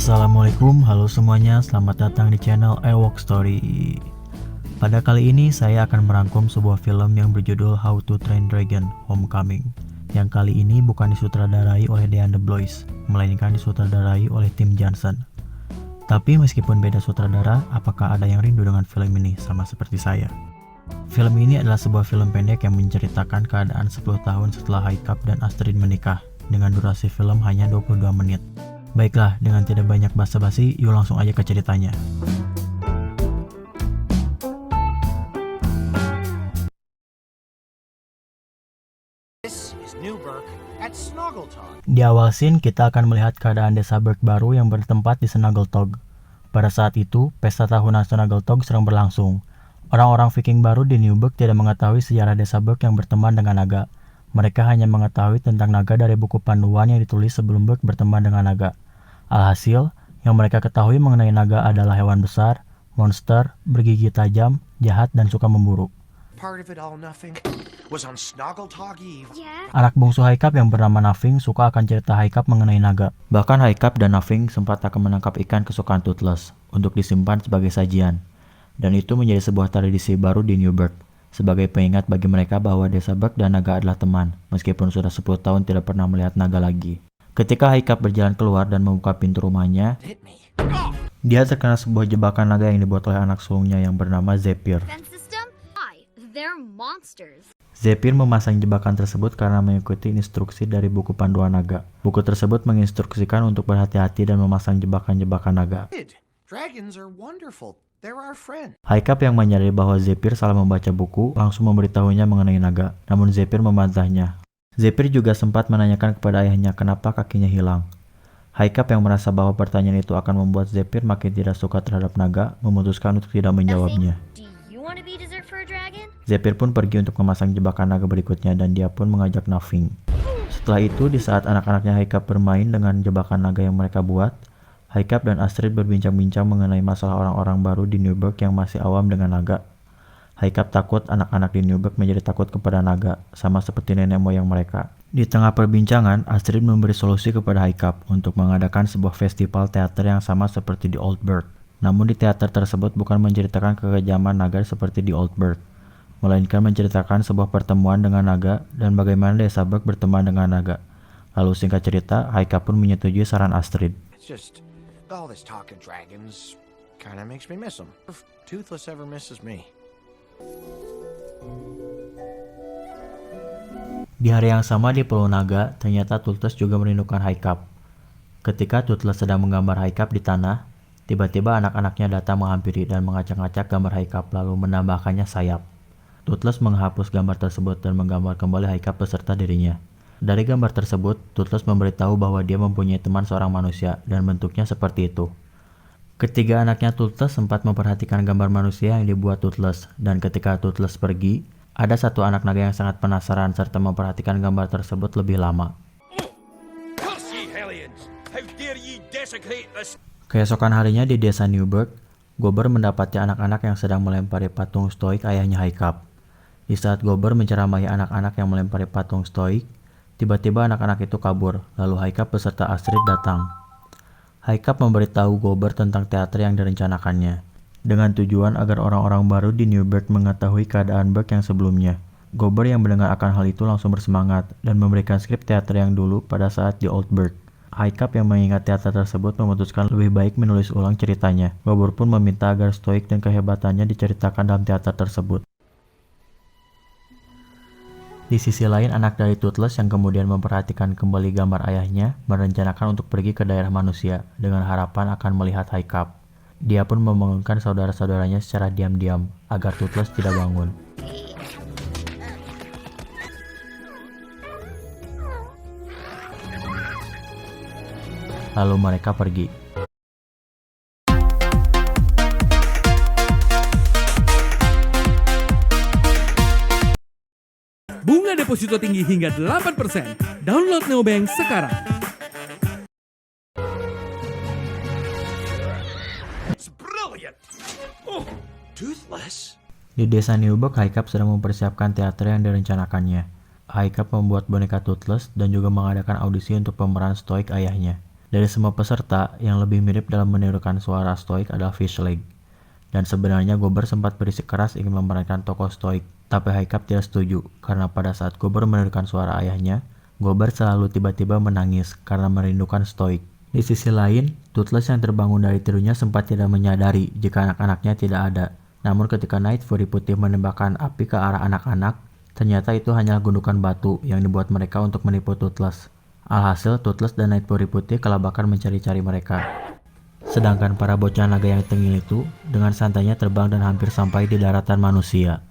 Assalamualaikum, halo semuanya, selamat datang di channel Ewok Story. Pada kali ini saya akan merangkum sebuah film yang berjudul How to Train Dragon Homecoming. Yang kali ini bukan disutradarai oleh Dean DeBlois, melainkan disutradarai oleh Tim Johnson. Tapi meskipun beda sutradara, apakah ada yang rindu dengan film ini sama seperti saya? Film ini adalah sebuah film pendek yang menceritakan keadaan 10 tahun setelah Haikap dan Astrid menikah, dengan durasi film hanya 22 menit. Baiklah, dengan tidak banyak basa-basi, yuk langsung aja ke ceritanya. Di awal scene, kita akan melihat keadaan desa Berg baru yang bertempat di Snaggletog. Pada saat itu, pesta tahunan Snaggletog sedang berlangsung. Orang-orang Viking baru di Newburg tidak mengetahui sejarah desa Berg yang berteman dengan naga. Mereka hanya mengetahui tentang naga dari buku panduan yang ditulis sebelum Berg berteman dengan naga. Alhasil, yang mereka ketahui mengenai naga adalah hewan besar, monster, bergigi tajam, jahat, dan suka memburu. Anak bungsu Haikap yang bernama Nafing suka akan cerita Haikap mengenai naga. Bahkan Haikap dan Nafing sempat akan menangkap ikan kesukaan Toothless untuk disimpan sebagai sajian. Dan itu menjadi sebuah tradisi baru di Newburg, sebagai pengingat bagi mereka bahwa desa Berg dan naga adalah teman, meskipun sudah 10 tahun tidak pernah melihat naga lagi. Ketika Haikap berjalan keluar dan membuka pintu rumahnya, dia terkena sebuah jebakan naga yang dibuat oleh anak sulungnya yang bernama Zephyr. Zephyr memasang jebakan tersebut karena mengikuti instruksi dari buku panduan naga. Buku tersebut menginstruksikan untuk berhati-hati dan memasang jebakan-jebakan naga. Haikap yang menyadari bahwa Zephyr salah membaca buku, langsung memberitahunya mengenai naga, namun Zephyr membantahnya. Zephyr juga sempat menanyakan kepada ayahnya kenapa kakinya hilang. Haikap yang merasa bahwa pertanyaan itu akan membuat Zephyr makin tidak suka terhadap naga, memutuskan untuk tidak menjawabnya. Zephyr pun pergi untuk memasang jebakan naga berikutnya dan dia pun mengajak Nafing. Setelah itu, di saat anak-anaknya Haikap bermain dengan jebakan naga yang mereka buat, Haikap dan Astrid berbincang-bincang mengenai masalah orang-orang baru di Newburg yang masih awam dengan naga. Haikap takut anak-anak di Newburg menjadi takut kepada naga, sama seperti nenek moyang mereka. Di tengah perbincangan, Astrid memberi solusi kepada Haikap untuk mengadakan sebuah festival teater yang sama seperti di Old Burg. Namun di teater tersebut bukan menceritakan kekejaman naga seperti di Old Burg, melainkan menceritakan sebuah pertemuan dengan naga dan bagaimana desa Berg berteman dengan naga. Lalu singkat cerita, Haikap pun menyetujui saran Astrid. Di hari yang sama di Pulau Naga, ternyata Toothless juga merindukan Haikap. Ketika Toothless sedang menggambar Haikap di tanah, tiba-tiba anak-anaknya datang menghampiri dan mengacak-acak gambar Haikap lalu menambahkannya sayap. Toothless menghapus gambar tersebut dan menggambar kembali Haikap beserta dirinya. Dari gambar tersebut, Toothless memberitahu bahwa dia mempunyai teman seorang manusia dan bentuknya seperti itu. Ketiga anaknya Toothless sempat memperhatikan gambar manusia yang dibuat Toothless, dan ketika Toothless pergi, ada satu anak naga yang sangat penasaran serta memperhatikan gambar tersebut lebih lama. Keesokan harinya di desa Newburg, Gober mendapati anak-anak yang sedang melempari patung stoik ayahnya Haikap. Di saat Gober menceramahi anak-anak yang melempari patung stoik, tiba-tiba anak-anak itu kabur, lalu Haikap beserta Astrid datang. Haikap memberitahu Gober tentang teater yang direncanakannya, dengan tujuan agar orang-orang baru di Newburg mengetahui keadaan Berg yang sebelumnya. Gober yang mendengar akan hal itu langsung bersemangat dan memberikan skrip teater yang dulu pada saat di Old Burg. Haikap yang mengingat teater tersebut memutuskan lebih baik menulis ulang ceritanya. Gober pun meminta agar stoik dan kehebatannya diceritakan dalam teater tersebut. Di sisi lain, anak dari Toothless yang kemudian memperhatikan kembali gambar ayahnya merencanakan untuk pergi ke daerah manusia dengan harapan akan melihat Haikap. Dia pun membangunkan saudara-saudaranya secara diam-diam agar Toothless tidak bangun. Lalu mereka pergi. Bunga deposito tinggi hingga 8%. Download Neobank sekarang. Di desa Newburg, Haikap sedang mempersiapkan teater yang direncanakannya. Haikap membuat boneka Toothless dan juga mengadakan audisi untuk pemeran stoik ayahnya. Dari semua peserta, yang lebih mirip dalam menirukan suara stoik adalah Fishleg. Dan sebenarnya Gober sempat berisik keras ingin memerankan tokoh stoik, tapi Haikap tidak setuju, karena pada saat Gober menirukan suara ayahnya, Gober selalu tiba-tiba menangis karena merindukan stoik. Di sisi lain, Toothless yang terbangun dari tidurnya sempat tidak menyadari jika anak-anaknya tidak ada. Namun ketika Night Fury Putih menembakkan api ke arah anak-anak, ternyata itu hanyalah gundukan batu yang dibuat mereka untuk menipu Toothless. Alhasil, Toothless dan Night Fury Putih kelabakan mencari-cari mereka. Sedangkan para bocah naga yang tengil itu dengan santainya terbang dan hampir sampai di daratan manusia.